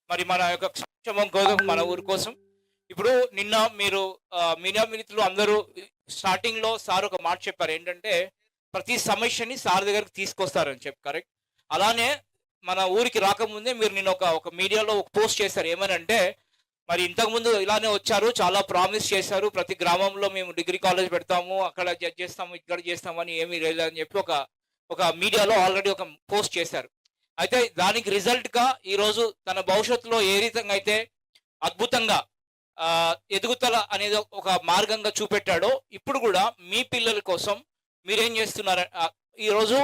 మరి మన యొక్క సంక్షేమం కోసం మన ఊరి కోసం. ఇప్పుడు నిన్న మీరు మీడియా మిత్రులు అందరూ స్టార్టింగ్‌లో సార్ ఒక మాట చెప్పారు. ఏంటంటే ప్రతి సమస్యని సార్ దగ్గరికి తీసుకొస్తారని చెప్పి కరెక్ట్. అలానే మన ఊరికి రాకముందే మీరు నిన్న ఒక మీడియాలో ఒక పోస్ట్ చేశారు. ఏమనంటే మరి ఇంతకుముందు ఇలానే వచ్చారు. చాలా ప్రామిస్ చేశారు. ప్రతి గ్రామంలో మేము డిగ్రీ కాలేజ్ పెడతాము. అక్కడ చేస్తాము, ఇక్కడ చేస్తాము అని ఏమీ లేదని చెప్పి ఒక మీడియాలో ఆల్రెడీ ఒక పోస్ట్ చేశారు. అయితే దానికి రిజల్ట్‌గా ఈరోజు తన భవిష్యత్తులో ఏ విధంగా అయితే అద్భుతంగా ఎదుగుదల అనేది ఒక మార్గంగా చూపెట్టాడో, ఇప్పుడు కూడా మీ పిల్లల కోసం మీరేం చేస్తున్నారు? ఈరోజు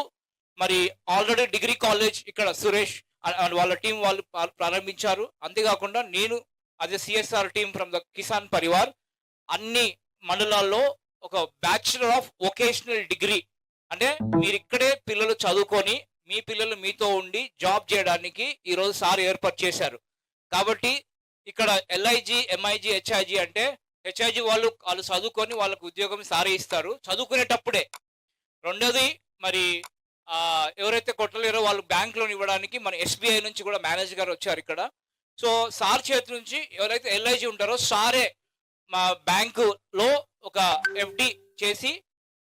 మరి ఆల్రెడీ డిగ్రీ కాలేజ్ ఇక్కడ సురేష్ అండ్ వాళ్ళ టీం వాళ్ళు ప్రారంభించారు. అంతేకాకుండా నేను అదే CSR team from the Kisan Parivar అన్ని మండలాల్లో ఒక బ్యాచులర్ ఆఫ్ వొకేషనల్ డిగ్రీ అంటే మీరు ఇక్కడే పిల్లలు చదువుకొని మీ పిల్లలు మీతో ఉండి జాబ్ చేయడానికి ఈరోజు సార్ ఏర్పాటు చేశారు. కాబట్టి ఇక్కడ ఎల్ఐజి, ఎంఐజి, హెచ్ఐజి అంటే హెచ్ఐజి వాళ్ళు చదువుకొని వాళ్ళకు ఉద్యోగం సారే ఇస్తారు చదువుకునేటప్పుడే. రెండోది మరి ఎవరైతే కొట్టలేరో వాళ్ళు బ్యాంక్ లోన్ ఇవ్వడానికి మన ఎస్బీఐ నుంచి కూడా మేనేజర్ గారు వచ్చారు ఇక్కడ. సో సార్ చేతి నుంచి ఎవరైతే ఎల్ఐజి ఉంటారో సారే మా బ్యాంకులో ఒక ఎఫ్డి చేసి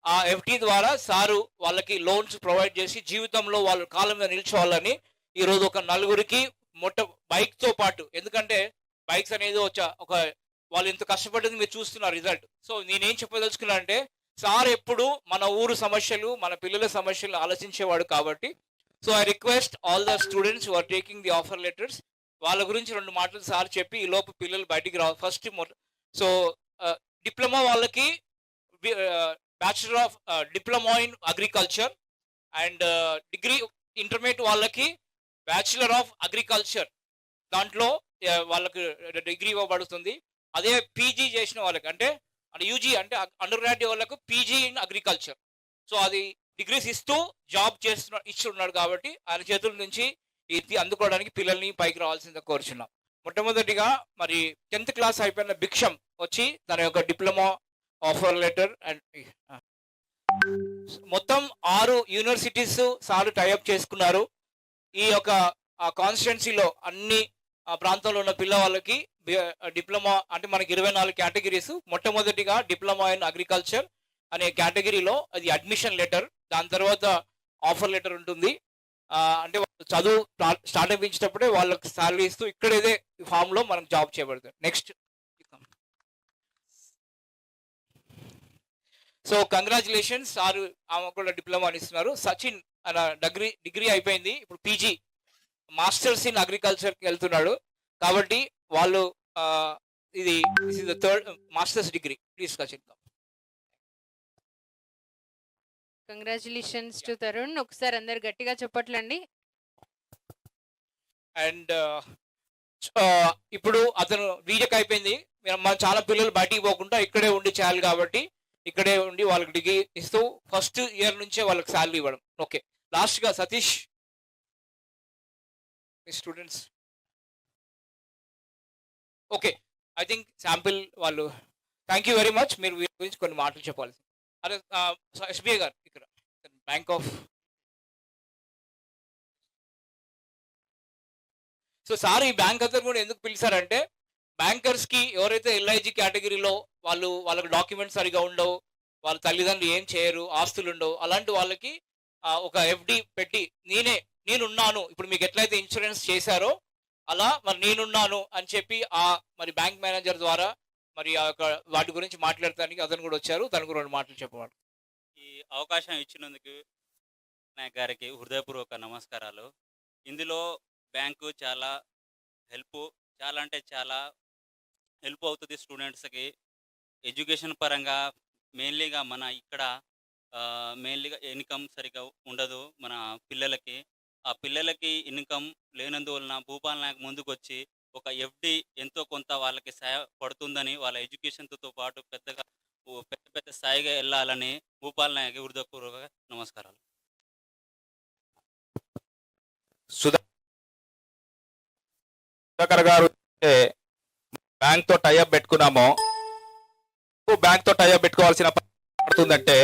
ఆ ఎఫ్డి ద్వారా సారు వాళ్ళకి లోన్స్ ప్రొవైడ్ చేసి జీవితంలో వాళ్ళు కాలం మీద నిల్చోవాలని ఈరోజు ఒక నలుగురికి బైక్తో పాటు, ఎందుకంటే బైక్స్ అనేది ఒక వాళ్ళు ఎంత కష్టపడ్డది మీరు చూస్తున్నారు రిజల్ట్. సో నేనేం చెప్పదలుచుకున్నా అంటే సార్ ఎప్పుడు మన ఊరు సమస్యలు మన పిల్లల సమస్యలు ఆలోచించేవాడు కాబట్టి. So I request all the students who are taking the offer letters వాళ్ళ గురించి రెండు మాటలు సార్ చెప్పి ఈ లోపు పిల్లలు బయటికి రావాలి. ఫస్ట్ సో డిప్లొమా వాళ్ళకి bachelor of diploma in agriculture and degree intermediate వాళ్ళకి బ్యాచులర్ ఆఫ్ అగ్రికల్చర్ దాంట్లో వాళ్ళకి డిగ్రీ ఇవ్వబడుతుంది. అదే పీజీ చేసిన వాళ్ళకి అంటే యూజీ అంటే అండర్ గ్రాడ్యుయేట్ వాళ్ళకు పీజీ ఇన్ అగ్రికల్చర్. సో అది డిగ్రీస్ ఇస్తూ జాబ్ ఇస్తున్నాడు కాబట్టి ఆయన చేతుల నుంచి ఇది అందుకోవడానికి పిల్లల్ని పైకి రావాల్సిందిగా కోరుచున్నాం. మొట్టమొదటిగా మరి 10th క్లాస్ అయిపోయిన భిక్షం వచ్చి తన యొక్క డిప్లొమా ఆఫర్ లెటర్ అండ్ మొత్తం 6 యూనివర్సిటీస్ సార్లు టైఅప్ చేసుకున్నారు. ఈ యొక్క కాన్స్టిట్యున్సీలో అన్ని ప్రాంతంలో ఉన్న పిల్లవాళ్ళకి డిప్లొమా అంటే మనకి 24 కేటగిరీస్. మొట్టమొదటిగా డిప్లొమా ఇన్ అగ్రికల్చర్ అనే కేటగిరీలో అది అడ్మిషన్ లెటర్, దాని తర్వాత ఆఫర్ లెటర్ ఉంటుంది. అంటే చదువు స్టార్ట్ అయించేటప్పుడే వాళ్ళకి శాలరీ ఇస్తూ ఇక్కడేదే ఫామ్ లో మనం జాబ్ చేయబడుతుంది. నెక్స్ట్ సో కంగ్రాచులేషన్స్ సార్ ఆమె కూడా డిప్లొమా ఇస్తున్నారు. సచిన్ డిగ్రీ అయిపోయింది, ఇప్పుడు పీజీ మాస్టర్స్ ఇన్ అగ్రికల్చర్కి వెళ్తున్నాడు. కాబట్టి వాళ్ళు ఇది the third masters degree. Please Sachin. Congratulations to Tarun. ఒకసారి అందరు గట్టిగా చెప్పట్లండి. అండ్ ఇప్పుడు అతను బీటెక్ అయిపోయింది. మన చాలా పిల్లలు బయటికి పోకుండా ఇక్కడే ఉండి చేయాలి కాబట్టి ఇక్కడే ఉండి వాళ్ళకి డిగ్రీ ఇస్తూ ఫస్ట్ ఇయర్ నుంచే వాళ్ళకి శాలరీ ఇవ్వడం. ఓకే, లాస్ట్ గా Satish students. Okay, I think sample వాళ్ళు థ్యాంక్ యూ వెరీ మచ్. మీరు వీరి గురించి కొన్ని మాటలు చెప్పాలి. అదే ఎస్బీఐ గారు ఇక్కడ బ్యాంక్ ఆఫ్. సో సార్ ఈ బ్యాంక్ అతను కూడా ఎందుకు పిలిచారంటే బ్యాంకర్స్ కి ఎవరైతే ఎల్ఐజి కేటగిరీలో వాళ్ళకి డాక్యుమెంట్స్ సరిగా ఉండవు, వాళ్ళ తల్లిదండ్రులు ఏం చేయరు, ఆస్తులు ఉండవు, అలాంటి వాళ్ళకి ఒక ఎఫ్డి పెట్టి నేనున్నాను ఇప్పుడు మీకు ఎట్లయితే ఇన్సూరెన్స్ చేశారో అలా మరి నేనున్నాను అని చెప్పి మరి బ్యాంక్ మేనేజర్ ద్వారా మరి వాటి గురించి మాట్లాడటానికి అతను కూడా వచ్చారు. తను కూడా 2 మాటలు చెప్పవాడు. ఈ అవకాశం ఇచ్చినందుకు నాయక్ గారికి హృదయపూర్వక నమస్కారాలు. ఇందులో బ్యాంకు చాలా అంటే చాలా హెల్ప్ అవుతుంది స్టూడెంట్స్కి ఎడ్యుకేషన్ పరంగా. మెయిన్లీగా మన ఇక్కడ మెయిన్లీగా ఇన్కమ్ సరిగ్గా ఉండదు మన పిల్లలకి. ఆ పిల్లలకి ఇన్కమ్ లేనందువలన భూపాల్ నాయక్ ముందుకు వచ్చి ఒక ఎఫ్డి ఎంతో కొంత వాళ్ళకి సహాయపడుతుందని వాళ్ళ ఎడ్యుకేషన్తో పాటు పెద్ద స్థాయిగా వెళ్ళాలని భూపాల్ నాయక్ హృదయపూర్వక నమస్కారాలు. సుధాకర్ గారు బ్యాంక్ తో టైఅప్ పెట్టుకున్నామో బ్యాంక్ తో టైఅప్ పెట్టుకోవాల్సిన పడుతుందంటే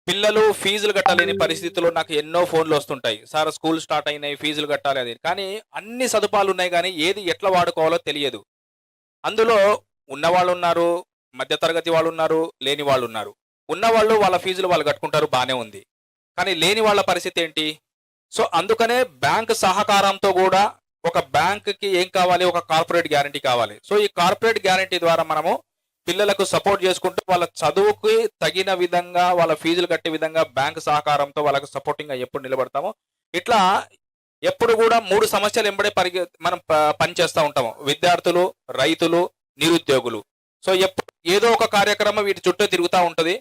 పిల్లలు ఫీజులు కట్టలేని పరిస్థితుల్లో నాకు ఎన్నో ఫోన్లు వస్తుంటాయి. సార్ స్కూల్ స్టార్ట్ అయినాయి, ఫీజులు కట్టాలి అది. కానీ అన్ని సదుపాయాలు ఉన్నాయి కానీ ఏది ఎట్లా వాడుకోవాలో తెలియదు. అందులో ఉన్నవాళ్ళు ఉన్నారు, మధ్యతరగతి వాళ్ళు ఉన్నారు, లేని వాళ్ళు ఉన్నారు. ఉన్నవాళ్ళు వాళ్ళ ఫీజులు వాళ్ళు కట్టుకుంటారు, బానే ఉంది. కానీ లేని వాళ్ళ పరిస్థితి ఏంటి? సో అందుకనే బ్యాంక్ సహకారంతో కూడా ఒక బ్యాంక్కి ఏం కావాలి, ఒక కార్పొరేట్ గ్యారంటీ కావాలి. సో ఈ కార్పొరేట్ గ్యారంటీ ద్వారా మనము పిల్లలకు సపోర్ట్ చేసుకుంటూ వాళ్ళ చదువుకి తగిన విధంగా వాళ్ళ ఫీజులు కట్టే విధంగా బ్యాంక్ సహకారంతో వాళ్ళకు సపోర్టింగ్ గా ఎప్పుడు నిలబడతామో ఇట్లా ఎప్పుడు కూడా 3 సమస్యలు ఎంబడే మనం పనిచేస్తూ ఉంటాము. విద్యార్థులు, రైతులు, నిరుద్యోగులు. సో ఎప్పుడు ఏదో ఒక కార్యక్రమం వీటి చుట్టూ తిరుగుతూ ఉంటది.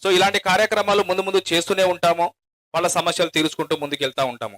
సో ఇలాంటి కార్యక్రమాలు ముందు ముందు చేస్తూనే ఉంటాము. వాళ్ళ సమస్యలు తీర్చుకుంటూ ముందుకు వెళ్తూ ఉంటాము.